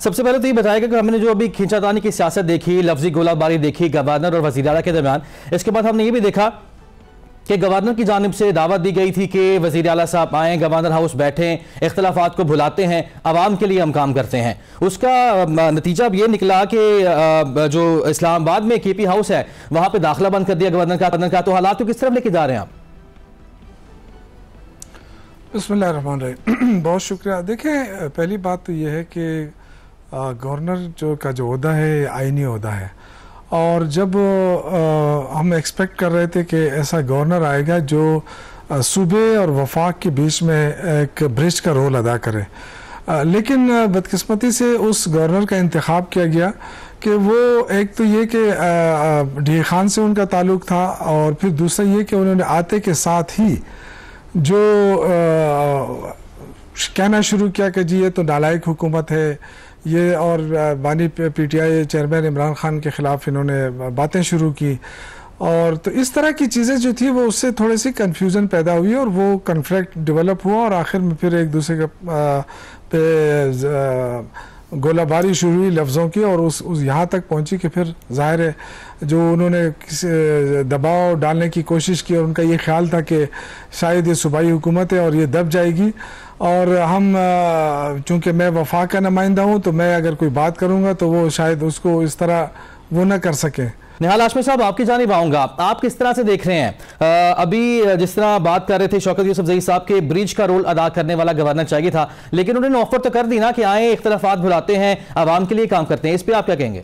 सबसे पहले तो ये बताएगा कि हमने जो अभी खींचातानी की सियासत देखी, लफ्जी गोलाबारी देखी गवर्नर और वज़ीर आला के दरमियान, इसके बाद हमने ये भी देखा कि गवर्नर की जानिब से दावत दी गई थी कि वज़ीर आला साहब आएँ, गवर्नर हाउस बैठें, इख्तलाफात को भुलाते हैं, आवाम के लिए हम काम करते हैं। उसका नतीजा अब ये निकला कि जो इस्लामाबाद में केपी हाउस है वहाँ पर दाखिला बंद कर दिया गवर्नर का। तो हालात को किस तरफ लेके जा रहे हैं आप? बिस्मिल्लाहिर्रहमानिर्रहीम। बहुत शुक्रिया। देखें, पहली बात तो यह है कि गवर्नर का जो ओहदा है आईनी ओहदा है, और जब हम एक्सपेक्ट कर रहे थे कि ऐसा गवर्नर आएगा जो सूबे और वफाक के बीच में एक ब्रिज का रोल अदा करे, लेकिन बदकिस्मती से उस गवर्नर का इंतखाब किया गया कि वो एक तो ये कि डी खान से उनका ताल्लुक़ था, और फिर दूसरा ये कि उन्होंने आते के साथ ही जो कहना शुरू किया कि जी ये तो नालायक हुकूमत है ये, और बानी पीटीआई चेयरमैन इमरान खान के ख़िलाफ़ इन्होंने बातें शुरू की, और तो इस तरह की चीज़ें जो थी वो उससे थोड़ी सी कन्फ्यूज़न पैदा हुई और वो कन्फ्लिक्ट डेवलप हुआ, और आखिर में फिर एक दूसरे पे गोलाबारी शुरू हुई लफ्ज़ों की, और उस यहाँ तक पहुँची कि फिर ज़ाहिर है जो उन्होंने दबाव डालने की कोशिश की, और उनका ये ख्याल था कि शायद ये सूबाई हुकूमत है और ये दब जाएगी, और हम चूँकि मैं वफाक का नुमाइंदा हूँ तो मैं अगर कोई बात करूँगा तो वो शायद उसको इस तरह वो ना कर सकें। निहाल हाशमी साहब, आपकी जानिब आऊंगा, आप किस तरह से देख रहे हैं? अभी जिस तरह बात कर रहे थे शौकत यूसुफजई साहब के ब्रिज का रोल अदा करने वाला गवर्नर चाहिए था, लेकिन उन्होंने ऑफर तो कर दी ना कि आए, इख्तलाफात भुलाते हैं, आवाम के लिए काम करते हैं। इस पर आप क्या कहेंगे?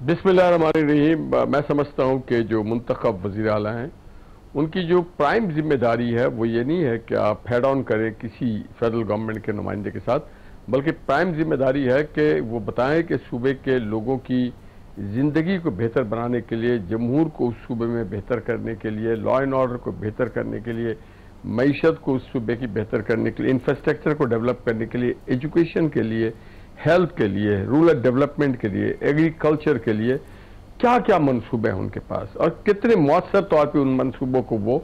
बिस्मिल्लाहिर्रहमानिर्रहीम। मैं समझता हूं कि जो मुंतखब वज़ीर आला हैं उनकी जो प्राइम जिम्मेदारी है वो ये नहीं है कि आप हेड ऑन करें किसी फेडरल गवर्नमेंट के नुमाइंदे के साथ, बल्कि प्राइम जिम्मेदारी है कि वो बताएं कि सूबे के लोगों की ज़िंदगी को बेहतर बनाने के लिए, जमहूर को उस सूबे में बेहतर करने के लिए, लॉ एंड ऑर्डर को बेहतर करने के लिए, मईशत को उस सूबे की बेहतर करने के लिए, इंफ्रास्ट्रक्चर को डेवलप करने के लिए, एजुकेशन के लिए, हेल्थ के लिए, रूरल डेवलपमेंट के लिए, एग्रीकल्चर के लिए क्या क्या मनसूबे हैं उनके पास, और कितने मौसर तौर पे उन मनसूबों को वो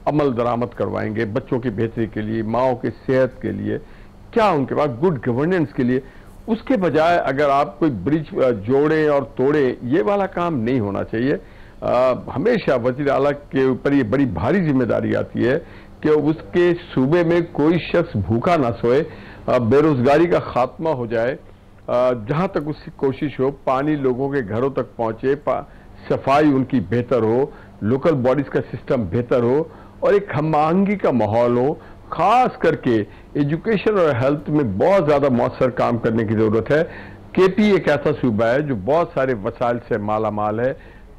अमल दरामद करवाएंगे बच्चों की बेहतरी के लिए, माओं की सेहत के लिए, क्या उनके पास गुड गवर्नेंस के लिए। उसके बजाय अगर आप कोई ब्रिज जोड़ें और तोड़ें, ये वाला काम नहीं होना चाहिए। हमेशा वज़ीर आला के ऊपर ये बड़ी भारी जिम्मेदारी आती है कि उसके सूबे में कोई शख्स भूखा ना सोए, बेरोजगारी का खात्मा हो जाए, जहां तक उसकी कोशिश हो पानी लोगों के घरों तक पहुंचे, सफाई उनकी बेहतर हो, लोकल बॉडीज का सिस्टम बेहतर हो, और एक हम आहंगी का माहौल हो। खास करके एजुकेशन और हेल्थ में बहुत ज्यादा मौसर काम करने की जरूरत है। केपी एक ऐसा सूबा है जो बहुत सारे वसाइल से माला माल है,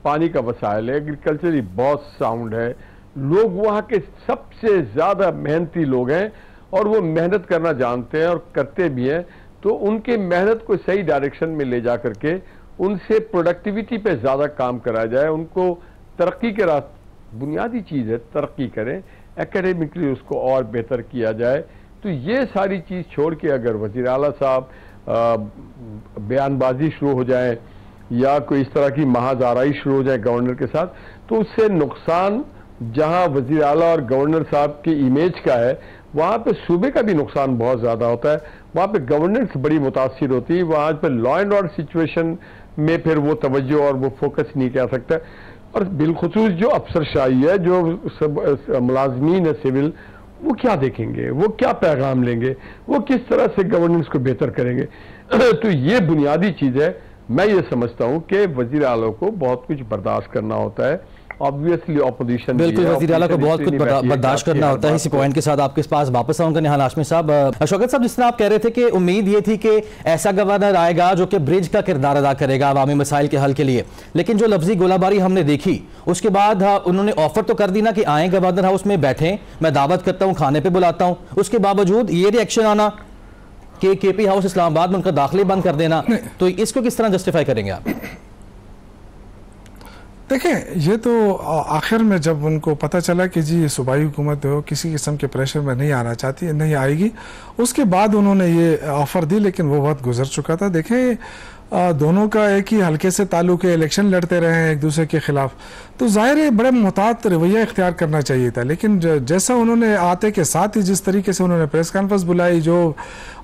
पानी का वसाइल है, एग्रीकल्चर बहुत साउंड है, लोग वहाँ के सबसे ज्यादा मेहनती लोग हैं और वो मेहनत करना जानते हैं और करते भी हैं। तो उनके मेहनत को सही डायरेक्शन में ले जा करके उनसे प्रोडक्टिविटी पे ज्यादा काम कराया जाए, उनको तरक्की के रास्ते, बुनियादी चीज है तरक्की करें, एकेडमिकली उसको और बेहतर किया जाए। तो ये सारी चीज छोड़ के अगर वज़ीर आला साहब बयानबाजी शुरू हो जाए या कोई इस तरह की महाजाराई शुरू हो जाए गवर्नर के साथ, तो उससे नुकसान जहां वज़ीर आला और गवर्नर साहब की इमेज का है, वहां पे सूबे का भी नुकसान बहुत ज्यादा होता है, वहां पे गवर्नेंस बड़ी मुतासिर होती है, वहां पे लॉ एंड ऑर्डर सिचुएशन में फिर वो तवज्जो और वो फोकस नहीं कर सकता। और बिलखुसूस जो अफसरशाही है, जो सब मुलाजमीन है सिविल, वो क्या देखेंगे, वो क्या पैगाम लेंगे, वो किस तरह से गवर्नेंस को बेहतर करेंगे। तो ये बुनियादी चीज है। मैं ये समझता हूं कि वज़ीर आला को बहुत कुछ बर्दाश्त करना होता है। ऑब्वियसली ऑपोजिशन, बिल्कुल वज़ीर आला को बहुत कुछ बर्दाश्त करना होता है। इसी पॉइंट के साथ आपके पास वापस आऊंगा निहाल हाशमी साहब। शौकत साहब, जिस तरह आप कह रहे थे कि उम्मीद ये थी कि ऐसा गवर्नर आएगा जो कि ब्रिज का किरदार अदा करेगा अवामी मसाइल के हल के लिए, लेकिन जो लफ्जी गोलाबारी हमने देखी उसके बाद उन्होंने ऑफर तो कर दी ना कि आए गवर्नर हाउस में बैठें, मैं दावत करता हूँ, खाने पर बुलाता हूँ, उसके बावजूद ये रिएक्शन आना कि केपी हाउस इस्लामाबाद में उनका दाखिले बंद कर देना, तो इसको किस तरह जस्टिफाई करेंगे आप? देखें, ये तो आखिर में जब उनको पता चला कि जी सूबाई हुकूमत हो किसी किस्म के प्रेशर में नहीं आना चाहती, नहीं आएगी, उसके बाद उन्होंने ये ऑफ़र दी, लेकिन वो वक्त गुजर चुका था। देखें, दोनों का एक ही हल्के से ताल्लुक है, इलेक्शन लड़ते रहे हैं एक दूसरे के खिलाफ, तो जाहिर है बड़े मुहतात रवैया इख्तियार करना चाहिए था। लेकिन जैसा उन्होंने आते के साथ ही जिस तरीके से उन्होंने प्रेस कॉन्फ्रेंस बुलाई जो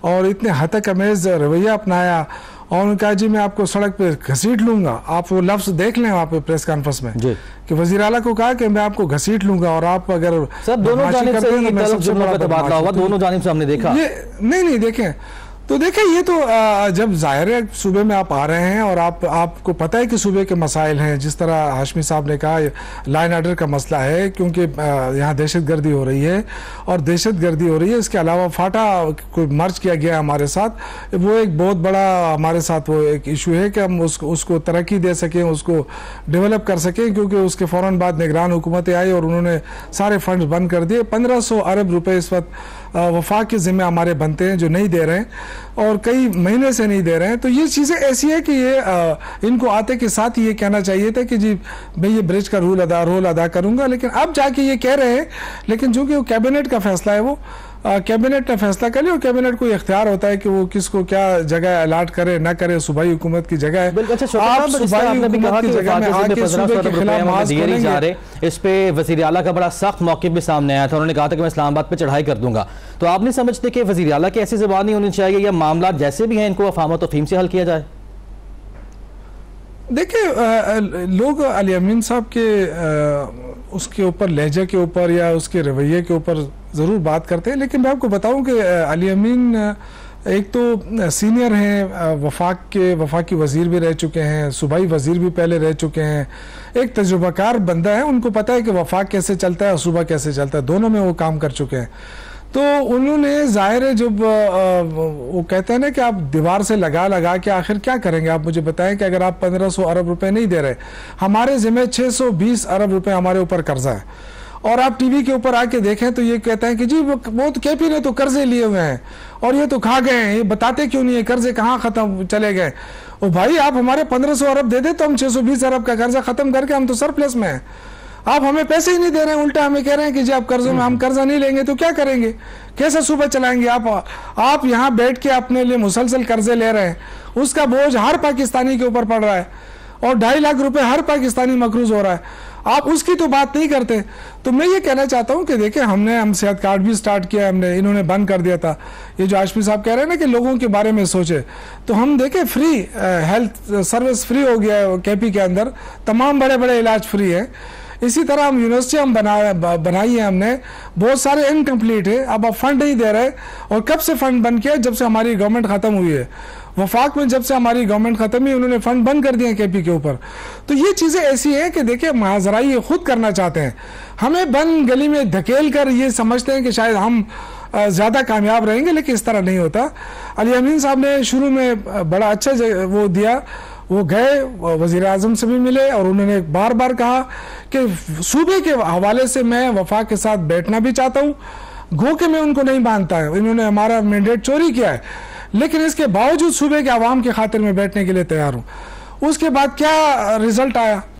और इतने हतक अमेज रवैया अपनाया और उन्होंने कहा जी मैं आपको सड़क पे घसीट लूंगा, आप वो लफ्ज देख लें वहाँ पे प्रेस कॉन्फ्रेंस में कि वज़ीर आला को कहा कि मैं आपको घसीट लूंगा और आप अगर सब दोनों जानिब से ही तबादला हुआ, दोनों जानिब से हमने देखा। ये नहीं देखें, तो देखें ये तो जब जाहिर है सूबे में आप आ रहे हैं और आपको पता है कि सूबे के मसाइल हैं, जिस तरह हाशमी साहब ने कहा लाइन आर्डर का मसला है क्योंकि यहाँ दहशतगर्दी हो रही है और दहशतगर्दी हो रही है, इसके अलावा फाटा कोई मर्ज किया गया हमारे साथ, वो एक बहुत बड़ा हमारे साथ वो एक इशू है कि हम उसको तरक्की दे सकें, उसको डेवलप कर सकें, क्योंकि उसके फ़ौरन बाद निगरान हुकूमतें आई और उन्होंने सारे फंड बंद कर दिए। 1500 अरब रुपए इस वक्त वफाक के ज़िम्मे हमारे बनते हैं जो नहीं दे रहे हैं और कई महीने से नहीं दे रहे हैं। तो ये चीज़ें ऐसी है कि ये इनको आते के साथ ही ये कहना चाहिए था कि जी मैं ये ब्रिज का रोल अदा करूंगा, लेकिन अब जाके ये कह रहे हैं। लेकिन चूंकि वो कैबिनेट का फैसला है, वो कैबिनेट ने फैसला कर लिया और कैबिनेट को इख्तियार होता है कि वो किसको क्या जगह अलाट करे ना करे, सूबाई हुकूमत की जगह है। आप सूबाई हुकूमत की जगह में आके सूबे के खिलाफ दिए जा रहे, इस पे वज़ीर आला का बड़ा सख्त मौक़िफ़ भी सामने आया था। उन्होंने कहा था कि मैं इस्लामाबाद पे चढ़ाई कर दूंगा। तो आप नहीं समझते कि वज़ीर आला की ऐसी ज़बान नहीं होनी चाहिए या मामला जैसे भी हैं इनको अफ़ाम व तफ़हीम से हल किया जाए? देखिए, लोग अली अमीन साहब के उसके ऊपर लहजे के ऊपर या उसके रवैये के ऊपर ज़रूर बात करते हैं, लेकिन मैं आपको बताऊं कि अली अमीन एक तो सीनियर हैं, वफाकी वज़ीर भी रह चुके हैं, सूबाई वज़ीर भी पहले रह चुके हैं, एक तजुर्बाकार बंदा है, उनको पता है कि वफाक कैसे चलता है और सूबा कैसे चलता है, दोनों में वो काम कर चुके हैं। तो उन्होंने ज़ाहिर है जब वो कहते हैं ना कि आप दीवार से लगा के आखिर क्या करेंगे, आप मुझे बताएं कि अगर आप 1500 अरब रुपए नहीं दे रहे, हमारे ज़िम्मे 620 अरब रुपए हमारे ऊपर कर्जा है, और आप टीवी के ऊपर आके देखें तो ये कहते हैं कि जी वो तो केपी ने तो कर्जे लिए हुए हैं और ये तो खा गए हैं, ये बताते क्यों नहीं है कर्जे कहाँ खत्म चले गए। ओ भाई, आप हमारे 1500 अरब दे दे तो हम 620 अरब का कर्जा खत्म करके हम तो सरप्लस में हैं। आप हमें पैसे ही नहीं दे रहे हैं, उल्टा हमें कह रहे हैं कि जी आप कर्जों में, हम कर्जा नहीं लेंगे तो क्या करेंगे, कैसे सूबा चलाएंगे। आप यहाँ बैठ के अपने लिए मुसलसल कर्जे ले रहे हैं, उसका बोझ हर पाकिस्तानी के ऊपर पड़ रहा है और 2.5 लाख रुपए हर पाकिस्तानी मकरूज हो रहा है, आप उसकी तो बात नहीं करते। तो मैं ये कहना चाहता हूँ कि देखिए, हम सेहत कार्ड भी स्टार्ट किया, हमने इन्होंने बंद कर दिया था। ये जो हाशमी साहब कह रहे हैं ना कि लोगों के बारे में सोचे, तो हम देखें फ्री हेल्थ सर्विस फ्री हो गया है केपी के अंदर, तमाम बड़े बड़े इलाज फ्री है। इसी तरह हम यूनिवर्सिटी बनाई है हमने, बहुत सारे इनकम्प्लीट है, अब आप फंड नहीं दे रहे। और कब से फंड बंद किया? जब से हमारी गवर्नमेंट खत्म हुई है। वफाक में जब से हमारी गवर्नमेंट खत्म हुई, उन्होंने फंड बंद कर दिए केपी के ऊपर। तो ये चीज़ें ऐसी हैं कि देखिए, महाजराई ये खुद करना चाहते हैं, हमें बंद गली में धकेल कर ये समझते हैं कि शायद हम ज़्यादा कामयाब रहेंगे, लेकिन इस तरह नहीं होता। अली अमीन साहब ने शुरू में बड़ा अच्छा वो दिया, वो गए वज़ीर आज़म से भी मिले और उन्होंने बार बार कहा कि सूबे के हवाले से मैं वफाक के साथ बैठना भी चाहता हूँ, गो के मैं उनको नहीं मानता है, इन्होंने हमारा मैंडेट चोरी किया है, लेकिन इसके बावजूद सूबे के आवाम के खातिर में बैठने के लिए तैयार हूँ। उसके बाद क्या रिजल्ट आया?